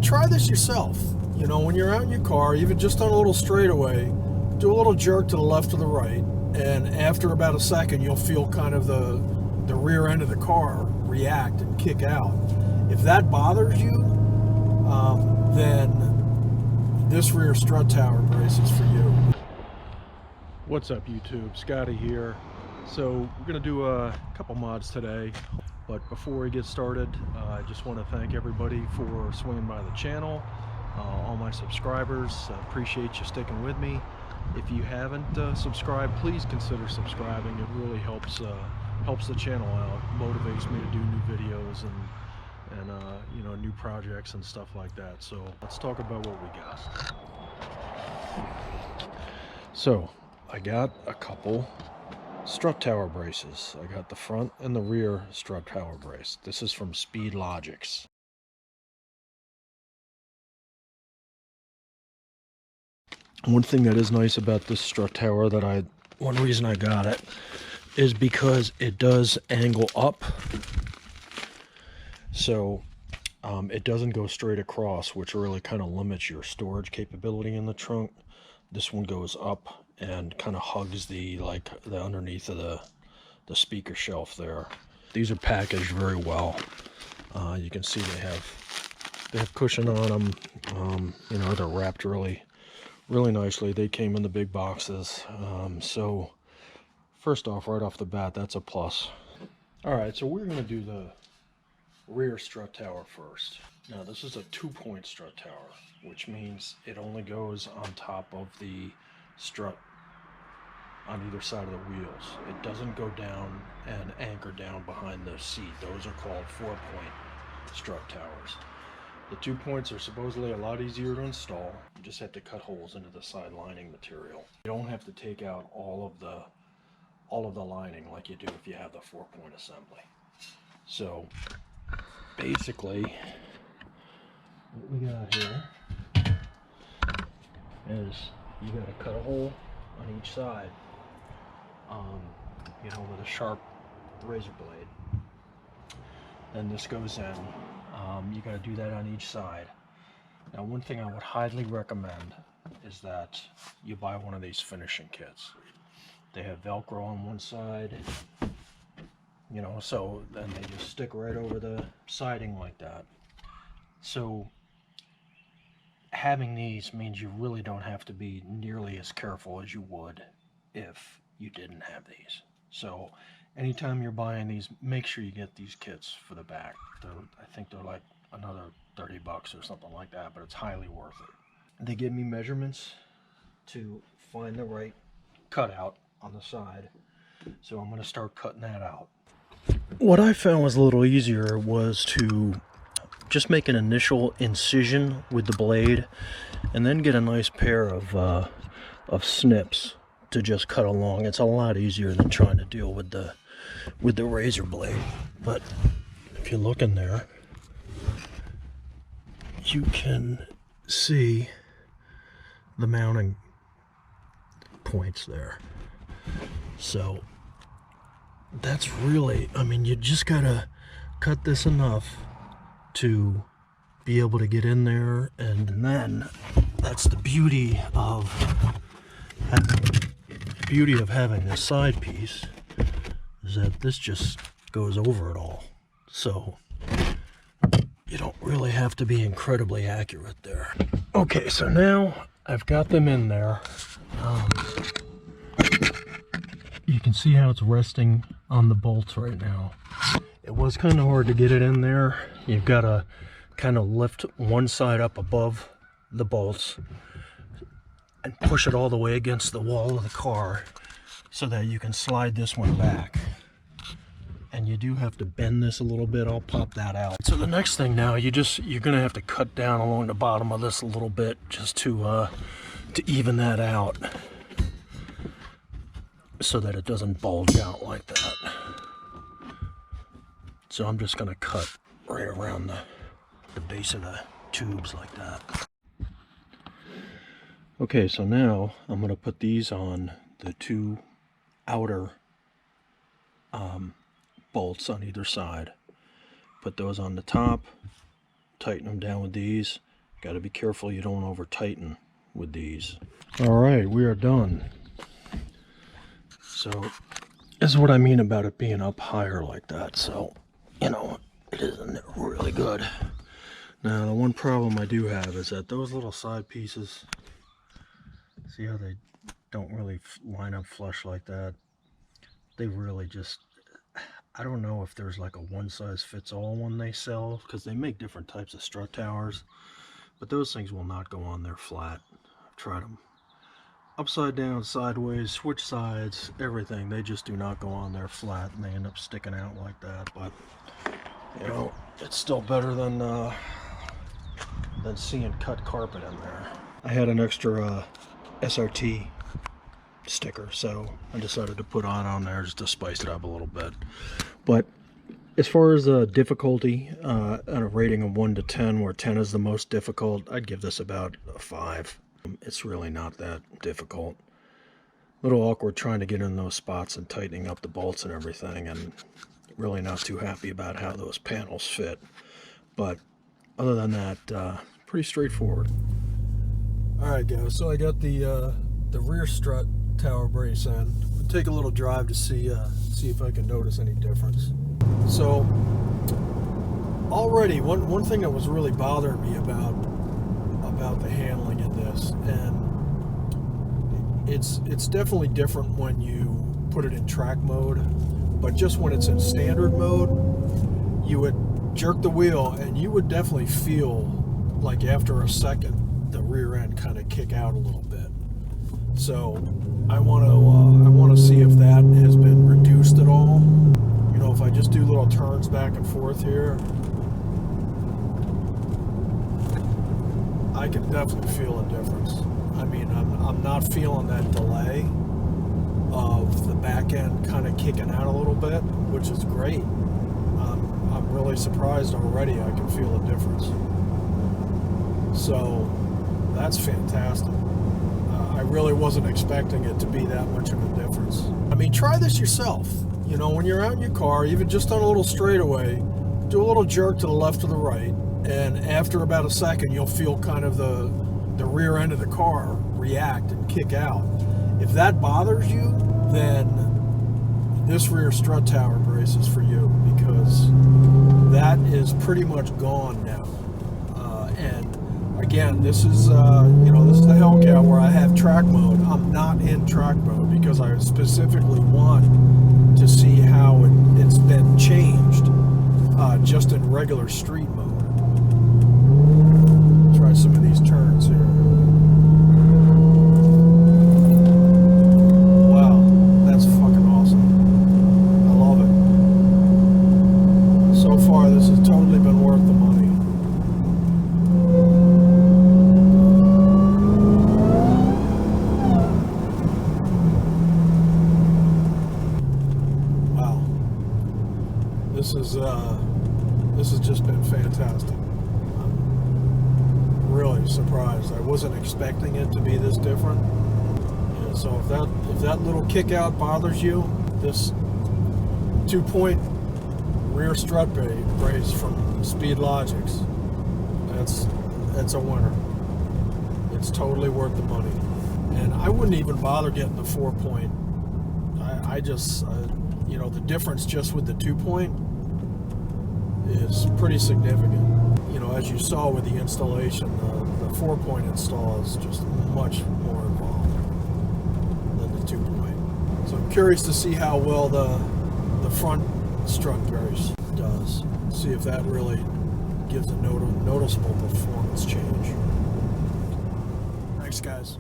try this yourself. You know, when you're out in your car, even just on a little straightaway, do a little jerk to the left or the right, and after about a second, you'll feel kind of the rear end of the car react and kick out. If that bothers you, then this rear strut tower brace is for you. What's up, YouTube? Scotty here. So we're gonna do a couple mods today, but before we get started, I just want to thank everybody for swinging by the channel, all my subscribers. I appreciate you sticking with me. If you haven't subscribed, please consider subscribing. It really helps the channel out, motivates me to do new videos and you know, new projects and stuff like that. So let's talk about what we got. So I got a couple strut tower braces. I got the front and the rear strut tower brace. This is from SpeedLogix. One thing that is nice about this strut tower one reason I got it is because it does angle up. So it doesn't go straight across, which really kind of limits your storage capability in the trunk. This one goes up and kind of hugs the underneath of the speaker shelf there. These are packaged very well. You can see they have cushion on them. You know, they're wrapped really nicely. They came in the big boxes. So first off, right off the bat, that's a plus. All right, so we're going to do the rear strut tower first. Now this is a 2-point strut tower, which means it only goes on top of the strut on either side of the wheels. It doesn't go down and anchor down behind the seat. Those are called 4-point strut towers. The 2 points are supposedly a lot easier to install. You just have to cut holes into the side lining material. You don't have to take out all of the lining like you do if you have the 4-point assembly. So basically what we got here is you got to cut a hole on each side, you know, with a sharp razor blade. Then this goes in. You got to do that on each side. Now, one thing I would highly recommend is that you buy one of these finishing kits. They have Velcro on one side, you know, so then they just stick right over the siding like that. So having these means you really don't have to be nearly as careful as you would if you didn't have these. So anytime you're buying these, make sure you get these kits for the back. I think they're like another 30 bucks or something like that, but it's highly worth it. They give me measurements to find the right cutout on the side, so I'm going to start cutting that out. What I found was a little easier was to just make an initial incision with the blade and then get a nice pair of snips to just cut along. It's a lot easier than trying to deal with the razor blade. But if you look in there, you can see the mounting points there. So that's really, I mean, you just gotta cut this enough to be able to get in there, and then that's the beauty of having this side piece, is that this just goes over it all. So you don't really have to be incredibly accurate there. Okay, so now I've got them in there. You can see how it's resting on the bolts right now. It was kind of hard to get it in there. You've got to kind of lift one side up above the bolts and push it all the way against the wall of the car so that you can slide this one back. And you do have to bend this a little bit. I'll pop that out. So the next thing now, you're gonna have to cut down along the bottom of this a little bit just to even that out, so that it doesn't bulge out like that. So I'm just gonna cut right around the base of the tubes like that. Okay, so now I'm gonna put these on the two outer bolts on either side. Put those on the top, tighten them down with these, Got to be careful you don't over tighten with these. All right, we are done. So this is what I mean about it being up higher like that. So, you know, it isn't really good. Now, the one problem I do have is that those little side pieces, see how they don't really line up flush like that? They really just, I don't know if there's like a one-size-fits-all one they sell, because they make different types of strut towers, but those things will not go on there flat. I've tried them upside down, sideways, switch sides, everything. They just do not go on there flat, and they end up sticking out like that. But you know, it's still better than seeing cut carpet in there. I had an extra SRT sticker, so I decided to put on there just to spice it up a little bit. But as far as difficulty, on a rating of 1 to 10, where 10 is the most difficult, I'd give this about a 5. It's really not that difficult. A little awkward trying to get in those spots and tightening up the bolts and everything, and really not too happy about how those panels fit. But other than that, pretty straightforward. All right, guys. So I got the rear strut tower brace in. I'll take a little drive to see if I can notice any difference. So already one thing that was really bothering me about the handling in this, and it's definitely different when you put it in track mode, but just when it's in standard mode, you would jerk the wheel and you would definitely feel like after a second the rear end kind of kick out a little bit. So I want to see if that has been reduced at all. You know, if I just do little turns back and forth here, I can definitely feel a difference. I mean, I'm not feeling that delay of the back end kind of kicking out a little bit, which is great. I'm really surprised already I can feel a difference. So that's fantastic. I really wasn't expecting it to be that much of a difference. I mean, try this yourself. You know, when you're out in your car, even just on a little straightaway, do a little jerk to the left or the right, and after about a second, you'll feel kind of the rear end of the car react and kick out. If that bothers you, then this rear strut tower brace is for you, because that is pretty much gone now. And again, this is this is the Hellcat where I have track mode. I'm not in track mode because I specifically want to see how it's been changed just in regular street mode. Try some of these turns here. Wow, that's fucking awesome. I love it. So far, this has totally been worth the money. Wow. This has just been fantastic. I'm really surprised. I wasn't expecting it to be this different. Yeah, so if that little kick out bothers you, this 2-point rear strut brace from SpeedLogix, that's a winner. It's totally worth the money. And I wouldn't even bother getting the 4-point. I just the difference just with the 2-point is pretty significant. You know, as you saw with the installation, the 4-point install is just much more involved than the 2-point. So I'm curious to see how well the front strut brace does. See if that really gives a noticeable performance change. Thanks, guys.